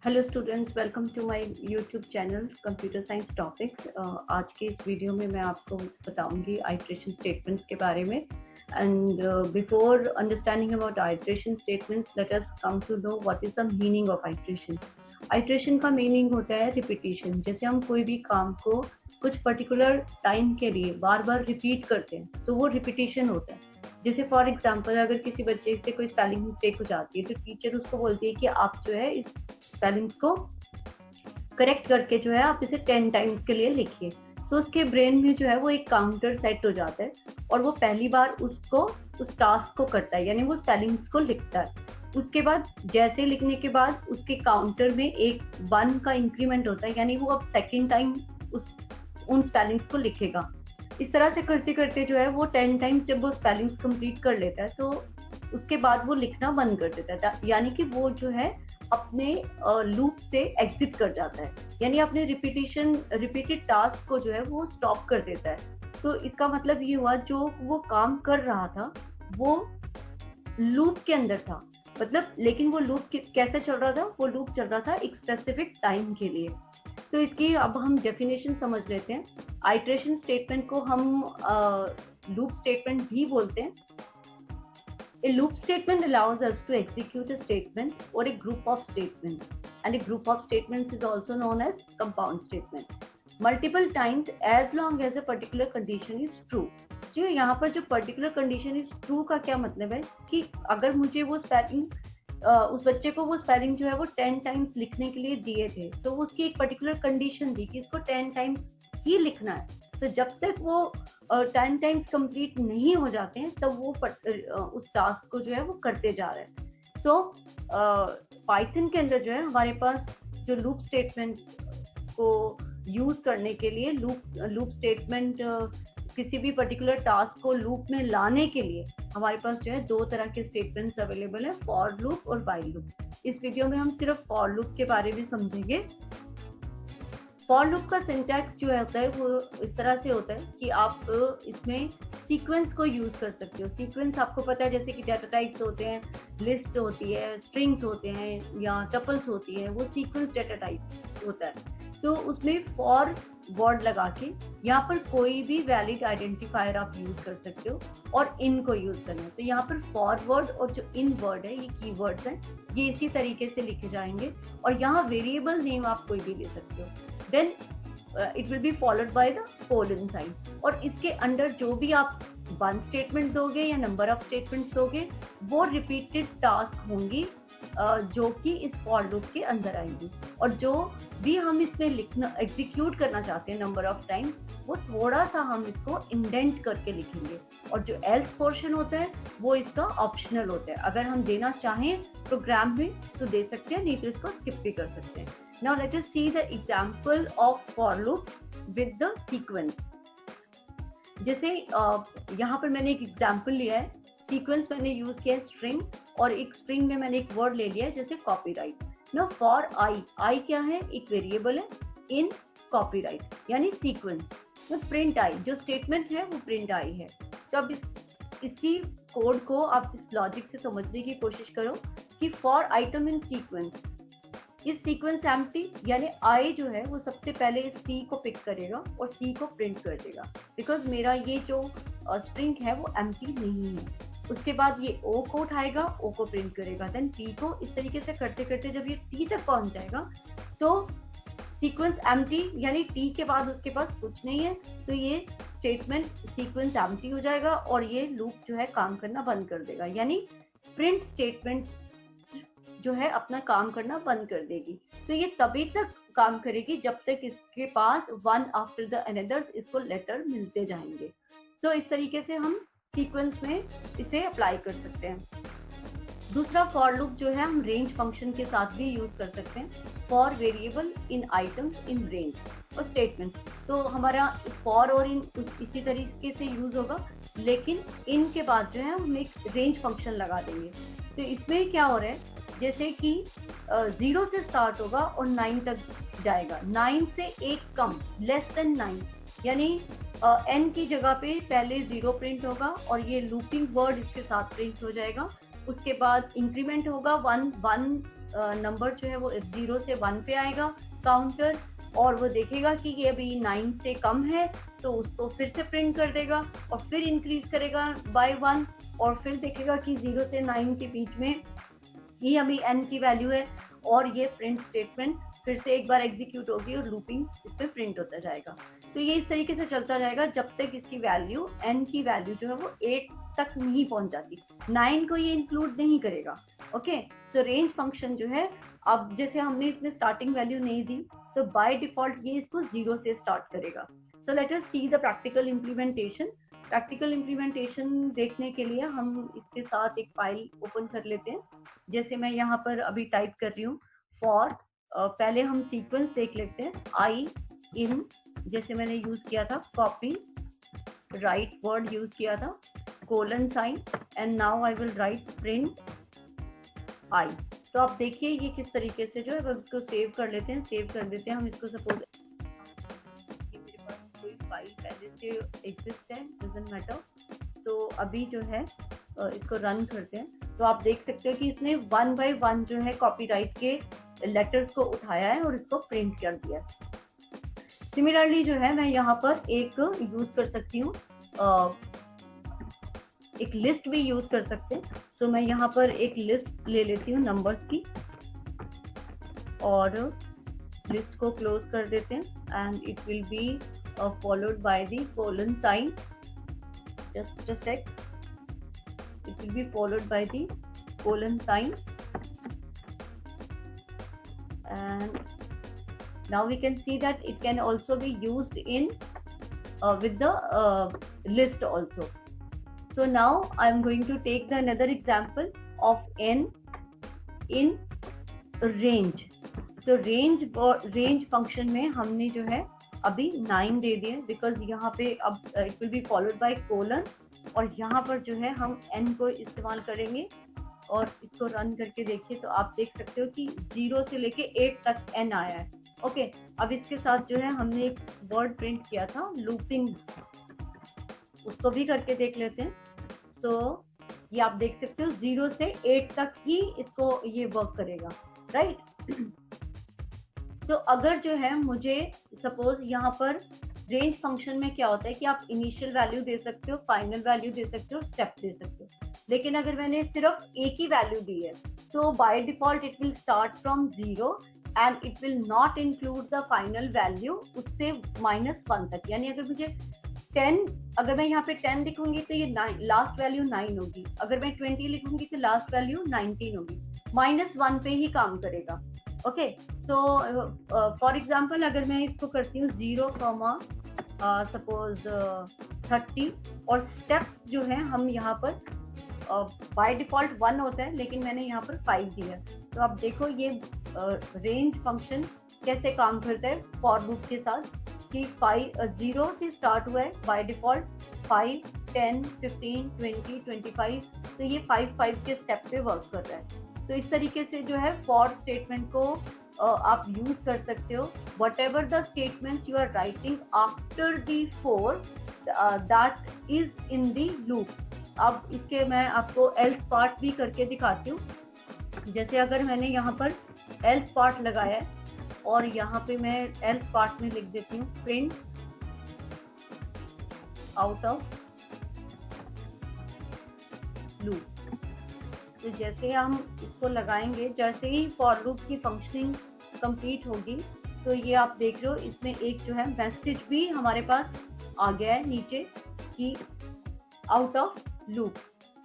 Hello students, welcome to my YouTube channel computer science topics. आज के इस video में मैं आपको बताऊंगी आइट्रेशन स्टेटमेंट्स के बारे में। And before understanding about iteration statements, let us come to know what is the meaning of iteration. Iteration का मीनिंग होता है रिपीटिशन। जैसे हम कोई भी काम को कुछ पर्टिकुलर टाइम के लिए बार बार रिपीट करते हैं तो वो रिपीटिशन होता है। जैसे फॉर एग्जाम्पल, अगर किसी बच्चे से कोई स्पेलिंग मिस्टेक हो जाती है तो टीचर उसको बोलती है कि आप जो है इस स्पेलिंग्स को करेक्ट करके जो है आप इसे 10 टाइम्स के लिए लिखिए। तो उसके ब्रेन में जो है वो एक काउंटर सेट हो जाता है और वो पहली बार उसको उस टास्क को करता है, यानी वो स्पेलिंग्स को लिखता है। उसके बाद जैसे लिखने के बाद उसके काउंटर में एक 1 का इंक्रीमेंट होता है, यानी वो अब सेकेंड टाइम उन स्पेलिंग्स को लिखेगा। इस तरह से करते करते जो है वो 10 टाइम्स जब वो स्पेलिंग्स कंप्लीट कर लेता है तो उसके बाद वो लिखना बंद कर देता है, यानी कि वो जो है अपने लूप से एग्जिट कर जाता है, यानी अपने रिपीटेड टास्क को जो है वो स्टॉप कर देता है। तो इसका मतलब ये हुआ, जो वो काम कर रहा था वो लूप के अंदर था, मतलब लेकिन वो लूप कैसे चल रहा था, वो लूप चल रहा था एक स्पेसिफिक टाइम के लिए। तो इसकी अब हम डेफिनेशन समझ लेते हैं। आइट्रेशन स्टेटमेंट को हम लूप स्टेटमेंट भी बोलते हैं। A loop statement allows us to execute a statement or a group of statements, and a group of statements is also known as compound statement. Multiple times as long as a particular condition is true. जो यहाँ पर जो particular condition is true का क्या मतलब है कि अगर मुझे वो स्पेलिंग उस बच्चे को वो स्पेलिंग जो है वो 10 टाइम्स लिखने के लिए दिए थे, तो उसकी एक पर्टिकुलर कंडीशन थी कि इसको 10 टाइम्स ही लिखना है। तो जब तक वो 10 टाइम्स कंप्लीट नहीं हो जाते हैं तब वो उस टास्क को जो है वो करते जा रहे हैं। तो पाइथन के अंदर जो है हमारे पास जो लूप स्टेटमेंट को यूज करने के लिए लूप स्टेटमेंट किसी भी पर्टिकुलर टास्क को लूप में लाने के लिए हमारे पास जो है 2 तरह के स्टेटमेंट्स अवेलेबल है, फॉर लूप और व्हाइल लूप। इस वीडियो में हम सिर्फ फॉर लूप के बारे में समझेंगे। फॉर लूप का सिंटैक्स जो होता है वो इस तरह से होता है कि आप इसमें सीक्वेंस को यूज कर सकते हो। सीक्वेंस आपको पता है, जैसे कि डाटा टाइप्स होते हैं, लिस्ट होती है, स्ट्रिंग्स होते हैं या टपल्स होती है, वो सीक्वेंस डाटा टाइप होता है। तो उसमें फॉर वर्ड लगा के यहाँ पर कोई भी वैलिड आइडेंटिफायर आप यूज कर सकते हो और इन को यूज करना है। तो यहाँ पर फॉरवर्ड और जो इन वर्ड है, ये कीवर्ड्स हैं, ये इसी तरीके से लिखे जाएंगे और यहाँ वेरिएबल नेम आप कोई भी ले सकते हो। Then it will be followed by the colon sign, और इसके अंदर जो भी आप 1 स्टेटमेंट दोगे या नंबर ऑफ स्टेटमेंट्स दोगे वो रिपीटेड टास्क होंगी जो कि इस फॉर लूप के अंदर आएंगी। और जो भी हम इसमें लिखना एग्जीक्यूट करना चाहते हैं नंबर ऑफ टाइम, वो थोड़ा सा हम इसको इंडेंट करके लिखेंगे। और जो एल्स पोर्शन होता है वो इसका ऑप्शनल होता है। अगर हम देना चाहें प्रोग्राम में तो दे सकते हैं, नहीं तो इसको स्किप भी कर सकते हैं। Now let us see the example of for loop with the sequence. जैसे यहाँ पर मैंने एक एग्जांपल लिया है, सीक्वेंस मैंने यूज किया है स्ट्रिंग, और एक स्ट्रिंग में मैंने एक वर्ड ले लिया है जैसे कॉपीराइट। नो फॉर आई क्या है, एक वेरिएबल है इन कॉपीराइट, यानी सीक्वेंस। तो प्रिंट आई जो स्टेटमेंट है वो प्रिंट आई है। तो अब इसी कोड को आप इस लॉजिक से समझने की कोशिश करो कि फॉर आइटम इन सीक्वेंस इस सीक्वेंस एम्प्टी, यानी आई जो है वो सबसे पहले सी को पिक करेगा और सी को प्रिंट कर देगा, बिकॉज मेरा ये जो स्ट्रिंग है वो एम्प्टी नहीं है। उसके बाद ये ओ को उठाएगा, ओ को प्रिंट करेगा, देन टी को। इस तरीके से करते करते जब ये टी तक पहुंच जाएगा तो सीक्वेंस एम्प्टी, यानी टी के बाद उसके पास कुछ नहीं है, तो ये स्टेटमेंट सीक्वेंस एम्प्टी हो जाएगा और ये लूप जो है काम करना बंद कर देगा, यानी प्रिंट स्टेटमेंट जो है अपना काम करना बंद कर देगी। तो ये तभी तक काम करेगी जब तक इसके पास वन आफ्टर द अनदर इसको लेटर मिलते जाएंगे। तो इस तरीके से हम सीक्वेंस में इसे अप्लाई कर सकते हैं। दूसरा फॉर लूप जो है हम रेंज फंक्शन के साथ भी यूज कर सकते हैं, for variable in items in range और स्टेटमेंट। तो हमारा फॉर और इन इसी तरीके से यूज होगा, लेकिन इन के बाद जो है हम एक रेंज फंक्शन लगा देंगे। तो इसमें क्या हो रहा है, जैसे कि 0 से स्टार्ट होगा और 9 तक जाएगा, 9 से एक कम, लेस देन 9, यानी n की जगह पे पहले 0 प्रिंट होगा और ये लूपिंग वर्ड इसके साथ प्रिंट हो जाएगा। उसके बाद इंक्रीमेंट होगा 1 नंबर जो है वो 0 से 1 पे आएगा काउंटर, और वो देखेगा कि ये अभी 9 से कम है तो उसको फिर से प्रिंट कर देगा और फिर इंक्रीज करेगा बाय 1, और फिर देखेगा कि 0 से 9 के बीच में ये अभी n की वैल्यू है, और ये प्रिंट स्टेटमेंट फिर से एक बार एग्जीक्यूट होगी और लूपिंग इस पे प्रिंट होता जाएगा। तो ये इस तरीके से चलता जाएगा जब तक इसकी वैल्यू n की वैल्यू जो है वो 8 तक नहीं पहुंच जाती। 9 को ये इंक्लूड नहीं करेगा। ओके, तो रेंज फंक्शन जो है, अब जैसे हमने इसमें स्टार्टिंग वैल्यू नहीं दी तो बाय डिफॉल्ट ये इसको 0 से स्टार्ट करेगा। So let us see the practical implementation. Practical implementation देखने के लिए हम इसके साथ एक फाइल ओपन कर लेते हैं। जैसे मैं यहाँ पर अभी टाइप कर रही हूँ फॉर, पहले हम सीक्वेंस देख लेते हैं। आई इन, जैसे मैंने यूज किया था कॉपी, राइट वर्ड यूज किया था, colon sign, and now I will write print I. तो आप देखिए ये किस तरीके से जो है इसको सेव कर लेते हैं। सेव कर देते हैं हम इसको। सपोज मेरे पास कोई फाइल पहले से एग्जिस्ट है, डजंट मैटर। तो अभी जो है इसको रन करते हैं, तो आप देख सकते हो कि इसने 1 बाय 1 जो है कॉपीराइट के लेटर्स को उठाया है और इसको प्रिंट कर दिया। सिमिलरली जो है मैं यहाँ पर एक यूज कर सकती हूँ, एक लिस्ट भी यूज कर सकते हैं। तो मैं यहाँ पर एक लिस्ट ले लेती हूँ नंबर्स की, और लिस्ट को क्लोज कर देते हैं, and it will be followed by the colon sign. Just a sec, it will be followed by the colon sign, and now we can see that it can also be used in with the list also. So now I am going to take the another example of n in range. तो range function में हमने जो है अभी 9 दे दिए, because यहाँ पे अब it will be followed by colon, और यहाँ पर जो है हम n को इस्तेमाल करेंगे। और इसको रन करके देखिए तो आप देख सकते हो कि 0 से लेके 8 तक n आया है। ओके, अब इसके साथ जो है हमने एक वर्ड प्रिंट किया था लूपिंग, उसको भी करके देख लेते हैं। तो ये आप देख सकते हो 0 से 8 तक ही इसको ये वर्क करेगा, राइट। तो अगर जो है मुझे सपोज यहाँ पर रेंज फंक्शन में क्या होता है कि आप इनिशियल वैल्यू दे सकते हो, फाइनल वैल्यू दे सकते हो, स्टेप दे सकते हो, लेकिन अगर मैंने सिर्फ एक ही वैल्यू दी है तो by default it will start from 0 and it will not include the final value उससे -1 तक। यानी अगर मुझे 10, अगर मैं यहाँ पे 10 लिखूंगी तो ये लास्ट वैल्यू 9 होगी, अगर मैं 20 लिखूंगी तो लास्ट वैल्यू 19 होगी, -1 पे ही काम करेगा। ओके, तो फॉर एग्जाम्पल अगर मैं इसको करती हूँ 0, सपोज 30, और स्टेप जो है हम यहाँ पर बाय डिफॉल्ट 1 होता है, लेकिन मैंने यहाँ पर 5 दिया है। तो आप देखो ये रेंज फंक्शन कैसे काम करता है फॉर लूप के साथ, कि 0 से स्टार्ट हुआ है बाय डिफॉल्ट 5, 10, 15, 20, 25, तो ये 5 के स्टेप पे वर्क कर रहा है। तो इस तरीके से जो है फॉर स्टेटमेंट को आप यूज कर सकते हो। Whatever the statement you are writing after the for that is in the loop. अब इसके मैं आपको एल्स पार्ट भी करके दिखाती हूँ। जैसे अगर मैंने यहाँ पर एल्स पार्ट लगाया है और यहाँ पे मैं एल्स पार्ट में लिख देती हूँ प्रिंट आउट ऑफ लूप। तो जैसे हम इसको लगाएंगे, जैसे ही फॉर लूप की फंक्शनिंग कंप्लीट होगी तो ये आप देख रहे हो इसमें एक जो है मैसेज भी हमारे पास आ गया है नीचे कि आउट ऑफ लूप।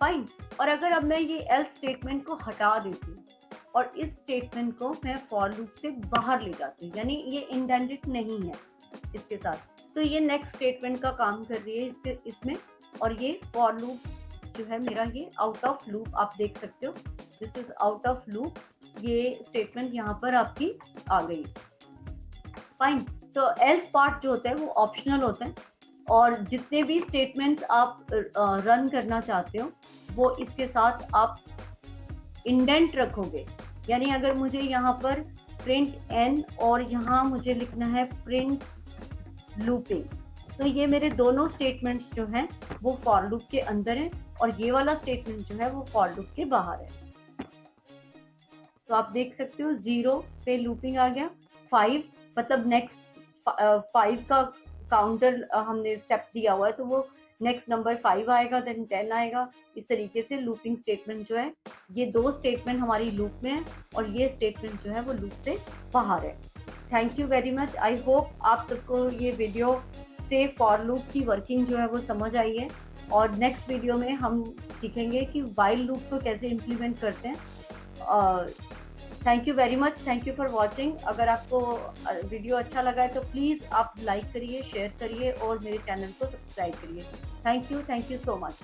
फाइन। और अगर अब मैं ये एल्स स्टेटमेंट को हटा देती हूँ और इस स्टेटमेंट को मैं फॉर लूप से बाहर ले जाती हूँ, यानी ये इंडेंटेड नहीं है इसके साथ, तो ये नेक्स्ट स्टेटमेंट का काम कर रही है इसमें, और ये फॉर लूप जो है मेरा ये आउट ऑफ लूप आप देख सकते हो, this is out of loop. ये स्टेटमेंट यहाँ पर आपकी आ गई। फाइन। तो एल्स पार्ट जो होता है वो ऑप्शनल होता है, और जितने भी स्टेटमेंट्स आप रन करना चाहते हो वो इसके साथ आप इंडेंट रखोगे। यानी अगर मुझे यहाँ पर प्रिंट एन और यहाँ मुझे लिखना है प्रिंट लूपिंग, तो ये मेरे दोनों स्टेटमेंट्स जो हैं वो फॉर लूप के अंदर है और ये वाला स्टेटमेंट जो है वो फॉर लूप के बाहर है। तो आप देख सकते हो 0 पे लूपिंग आ गया, 5 मतलब नेक्स्ट 5 का काउंटर हमने स्टेप दिया हुआ है, तो वो नेक्स्ट नंबर 5 आएगा, देन 10 आएगा। इस तरीके से लूपिंग स्टेटमेंट जो है, ये 2 स्टेटमेंट हमारी लूप में है और ये स्टेटमेंट जो है वो लूप से बाहर है। Thank you very much. I hope आप सबको ये वीडियो से फॉर लूप की वर्किंग जो है वो समझ आई है, और नेक्स्ट वीडियो में हम सीखेंगे कि व्हाइल लूप को कैसे इम्प्लीमेंट करते हैं। Thank you very much, thank you for watching. अगर आपको वीडियो अच्छा लगा है तो प्लीज़ आप लाइक करिए, शेयर करिए और मेरे चैनल को सब्सक्राइब करिए। Thank you so much.